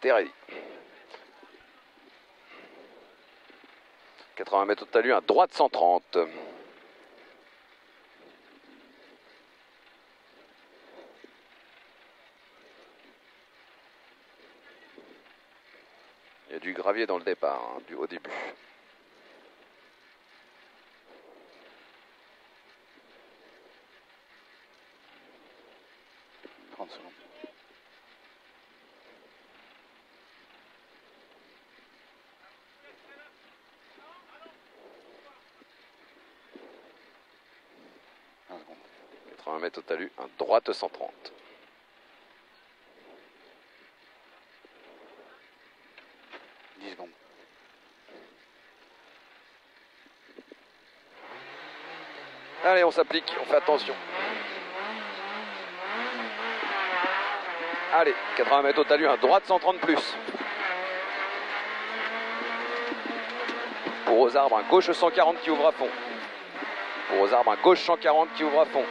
Terry. 80 mètres au talus, un droit de 130. Il y a du gravier dans le départ, hein, au début. Secondes. 80 mètres au talus, un droite 130. Secondes. Allez, on s'applique, on fait attention. Allez, 80 mètres au talus, un droite 130 plus. Pour aux arbres, un gauche 140 qui ouvre à fond. Pour aux arbres, un gauche 140 qui ouvre à fond.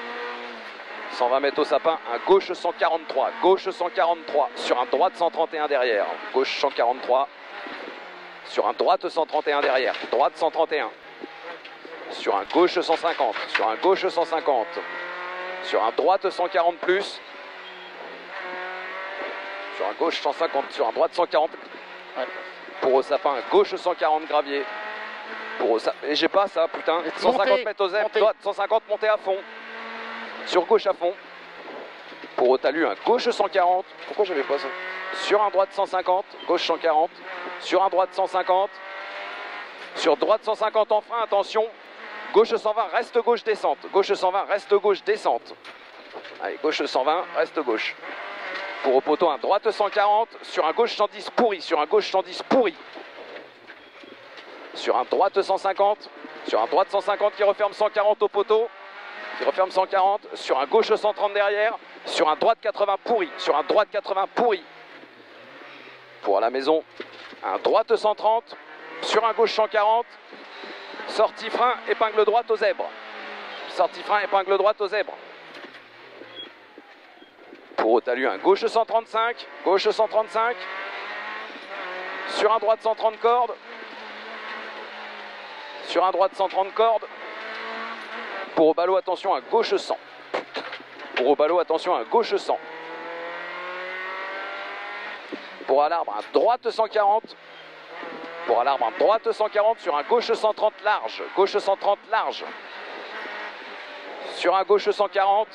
120 mètres au sapin, un gauche 143. Gauche 143 sur un droite 131 derrière. Gauche 143 sur un droite 131 derrière. Droite 131. Sur un gauche 150. Sur un gauche 150. Sur un droite 140 plus. Sur un gauche 150. Sur un droite 140. Ouais. Pour au sapin, un gauche 140 gravier. Pour au sapin. Et j'ai pas ça, putain. 150 mètres aux zèbres. Droite 150 montée à fond. Sur gauche à fond. Pour au talus, un gauche 140. Pourquoi j'avais pas ça? Sur un droite 150. Gauche 140. Sur un droite 150. Sur droite 150 en frein, attention. Gauche 120, reste gauche, descente. Gauche 120, reste gauche, descente. Allez, gauche 120, reste gauche. Pour au poteau, un droite 140. Sur un gauche 110 pourri. Sur un gauche 110 pourri. Sur un droite 150. Sur un droite 150 qui referme 140 au poteau. Qui referme 140. Sur un gauche 130 derrière. Sur un droite 80 pourri. Sur un droite 80 pourri. Pour à la maison, un droite 130. Sur un gauche 140. Sortie frein, épingle droite au zèbre. Sortie frein, épingle droite au zèbre. Pour au talus, un gauche 135. Gauche 135. Sur un droite 130 cordes. Sur un droite 130 cordes. Pour au ballot, attention, un gauche 100. Pour au ballot, attention, un gauche 100. Pour à l'arbre, un droite 140. Pour à l'arbre, un droite 140 sur un gauche 130 large. Gauche 130 large. Sur un gauche 140.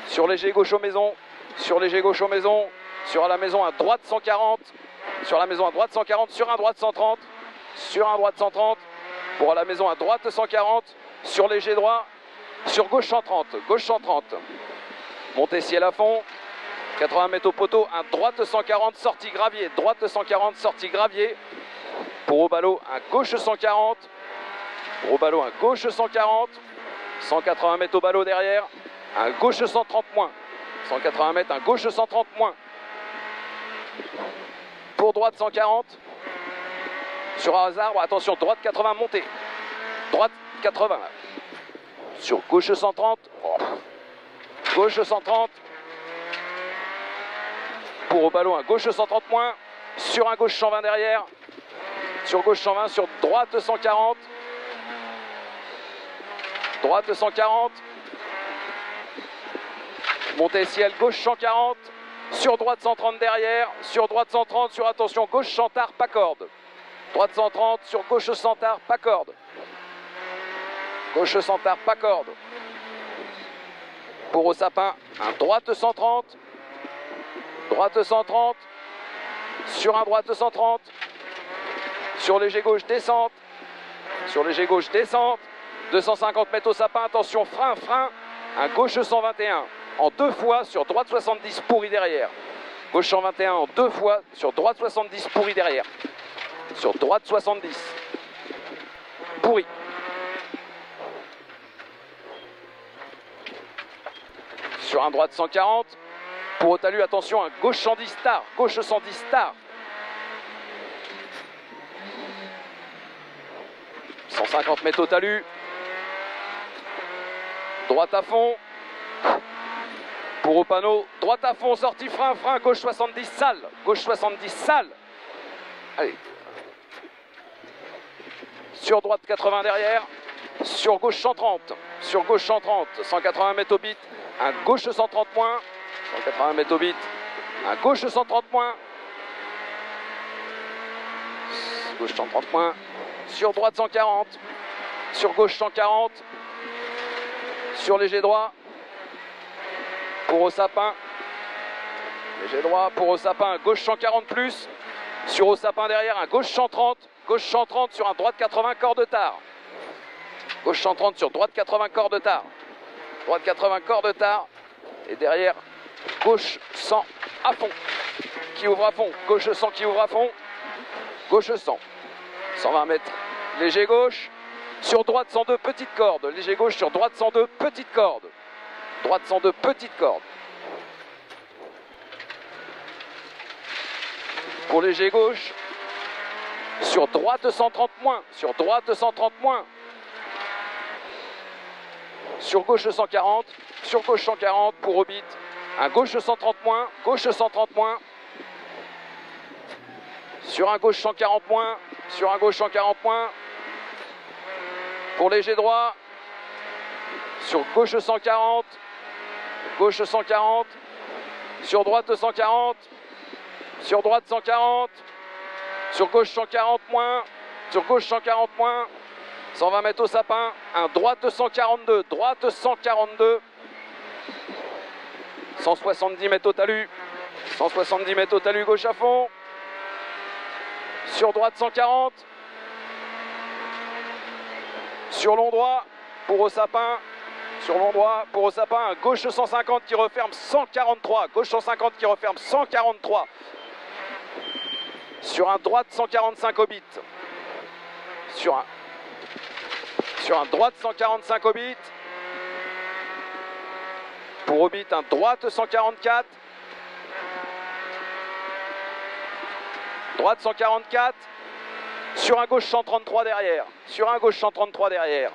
Sur léger gauche aux maisons. Sur léger gauche aux maisons. Sur à la maison, un droite 140. Sur la maison, un droite 140. Sur un droite 130. Sur un droite 130. Pour à la maison, un droite 140. Sur léger droit. Sur gauche 130. Gauche 130. Montée ciel à fond. 80 mètres au poteau, un droite 140, sortie gravier, droite 140, sortie gravier. Pour au ballot, un gauche 140. Pour au ballot, un gauche 140. 180 mètres au ballot derrière, un gauche 130 moins. 180 mètres, un gauche 130 moins. Pour droite 140. Sur un arbre, attention, droite 80 montée. Droite 80. Sur gauche 130. Oh. Gauche 130. Pour au ballon, un gauche 130 moins. Sur un gauche 120 derrière. Sur gauche 120, sur droite 140. Droite 140. Montée ciel, gauche 140. Sur droite 130 derrière. Sur droite 130, sur attention, gauche chantard, pas corde. Droite 130, sur gauche chantard, pas corde. Gauche chantard, pas corde. Pour au sapin, un droite 130. Droite 130. Sur un droite 130. Sur léger gauche, descente. Sur léger gauche, descente. 250 mètres au sapin, attention, frein, frein. Un gauche 121. En deux fois sur droite 70 pourri derrière. Gauche 121 en deux fois sur droite 70 pourri derrière. Sur droite 70. Pourri. Sur un droite 140. Pour au talus, attention, un gauche 110 star. Gauche 110 star. 150 mètres au talus. Droite à fond. Pour au panneau, droite à fond, sortie frein, frein, gauche 70, sale. Gauche 70, sale. Allez. Sur droite 80 derrière. Sur gauche 130. Sur gauche 130. 180 mètres au bit. Un gauche 130 moins. 180 mètres au bit. Un gauche 130 moins. Gauche 130 moins. Sur droite 140. Sur gauche 140. Sur léger droit. Pour au sapin. Léger droit pour au sapin. Gauche 140 plus. Sur au sapin derrière un gauche 130. Gauche 130 sur un droite 80 corps de tard. Gauche 130 sur droite 80 corps de tard. Droite 80 corps de tard. Et derrière, gauche 100 à fond. Qui ouvre à fond. Gauche 100 qui ouvre à fond. Gauche 100. 120 mètres. Léger gauche. Sur droite 102 petite corde. Léger gauche sur droite 102 petite corde. Droite 102 petite corde. Pour léger gauche. Sur droite 130 moins. Sur droite 130 moins. Sur gauche 140. Sur gauche 140 pour Hobbit. Un gauche 130 moins. Gauche 130 moins. Sur un gauche 140 moins. Sur un gauche 140 moins. Pour léger droit. Sur gauche 140. Gauche 140. Sur droite 140. Sur droite 140. Sur gauche 140 moins. Sur gauche 140 moins. 120 mètres au sapin. Un droite 142. Droite 142. 170 mètres au talus. 170 mètres au talus gauche à fond. Sur droite 140. Sur long droit pour au sapin. Sur long droit pour au sapin. Un gauche 150 qui referme 143. Gauche 150 qui referme 143. Sur un droite 145 au bit. Sur un droite 145 au bit. Pour au bit un droite 144. Droite 144. Sur un gauche 133 derrière. Sur un gauche 133 derrière.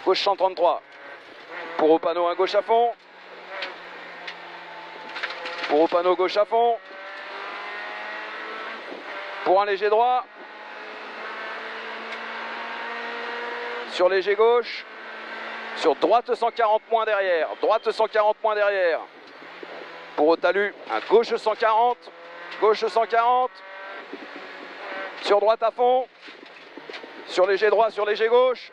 Gauche 133. Pour au panneau un gauche à fond. Pour au panneau gauche à fond. Pour un léger droit. Sur léger gauche. Sur droite 140 moins derrière. Droite 140 moins derrière. Pour au talus, un gauche 140. Gauche 140. Sur droite à fond. Sur léger droit, sur léger gauche.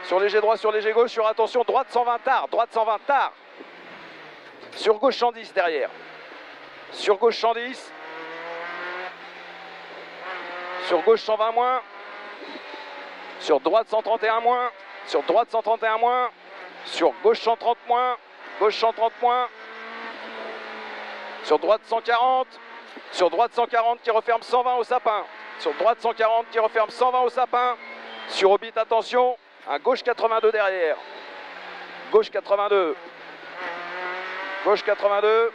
Sur léger droit, sur léger gauche. Sur attention, droite 120 tard. Droite 120 tard. Sur gauche 110 derrière. Sur gauche 110. Sur gauche 120 moins. Sur droite 131 moins. Sur droite 131 moins. Sur gauche 130 moins. Gauche 130 moins. Sur droite 140. Sur droite 140 qui referme 120 au sapin. Sur droite 140 qui referme 120 au sapin. Sur Hobbit, attention. Un gauche 82 derrière. Gauche 82. Gauche 82.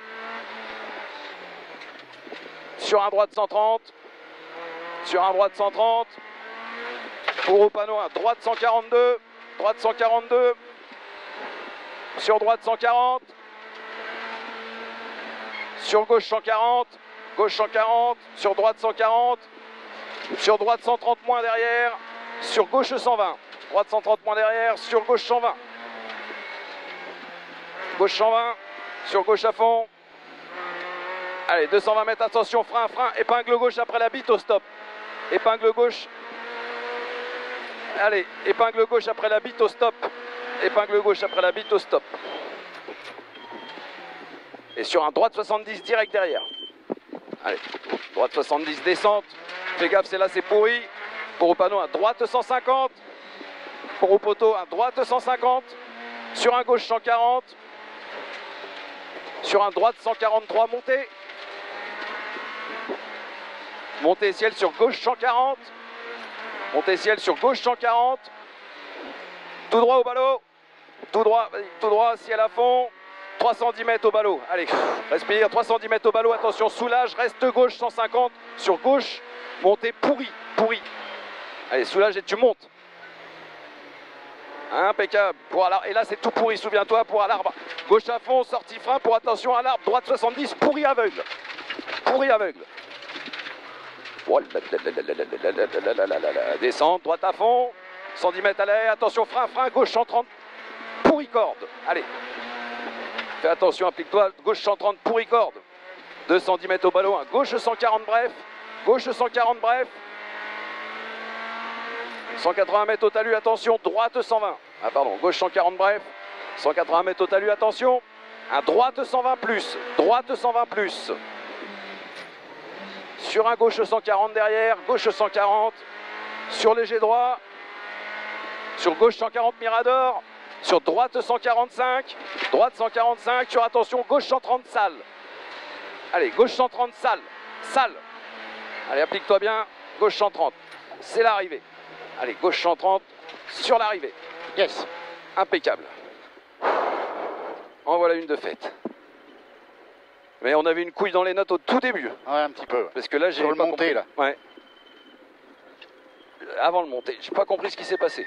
Sur un droite 130. Sur un droite 130. Pour au panneau, un droite 142. Droite 142. Sur droite 140. Sur gauche 140. Gauche 140. Sur droite 140. Sur droite 130 moins derrière. Sur gauche 120. Droite 130 moins derrière. Sur gauche 120. Gauche 120. Sur gauche à fond. Allez, 220 mètres, attention, frein, frein. Épingle gauche après la bite au stop. Épingle gauche. Allez, épingle gauche après la bite au stop. Épingle gauche après la bite au stop. Et sur un droite 70 direct derrière. Allez, droite 70 descente. Fais gaffe, c'est là, c'est pourri. Pour au panneau, un droite 150. Pour au poteau, un droite 150. Sur un gauche 140. Sur un droite 143, montée. Montée ciel sur gauche 140. Montée ciel sur gauche 140. Tout droit au ballot. Tout droit, ciel à fond. 310 mètres au ballot. Allez, respire. 310 mètres au ballot. Attention, soulage. Reste gauche 150. Sur gauche, montée pourri. Allez, soulage et tu montes. Impeccable. Pour Alarbre. Et là, c'est tout pourri, souviens-toi, pour Alarbre. Gauche à fond, sortie frein pour attention à Alarbre. Droite 70, pourri aveugle. Pourri aveugle. Oh là là là là là. Descente, droite à fond. 110 mètres à l'arrêt. Attention, frein, frein. Gauche 130, pourri corde. Allez. Fais attention, applique-toi. Gauche 130, pourri corde. 210 mètres au ballon. Gauche 140, bref. Gauche 140, bref. 180 mètres au talus, attention, droite 120. Ah pardon, gauche 140 bref. 180 mètres au talus, attention. Un droite 120 plus. Droite 120 plus. Sur un gauche 140 derrière. Gauche 140. Sur léger droit. Sur gauche 140 Mirador. Sur droite 145. Droite 145. Sur attention, gauche 130 salle. Allez, gauche 130 salle. Salle. Allez, applique-toi bien. Gauche 130. C'est l'arrivée. Allez, gauche 130 sur l'arrivée. Yes. Impeccable. En voilà une de faite. Mais on avait une couille dans les notes au tout début. Ouais, un petit peu. Parce que là, j'ai Sur le pas monté, compris. là. Ouais. Avant le monté, j'ai pas compris ce qui s'est passé.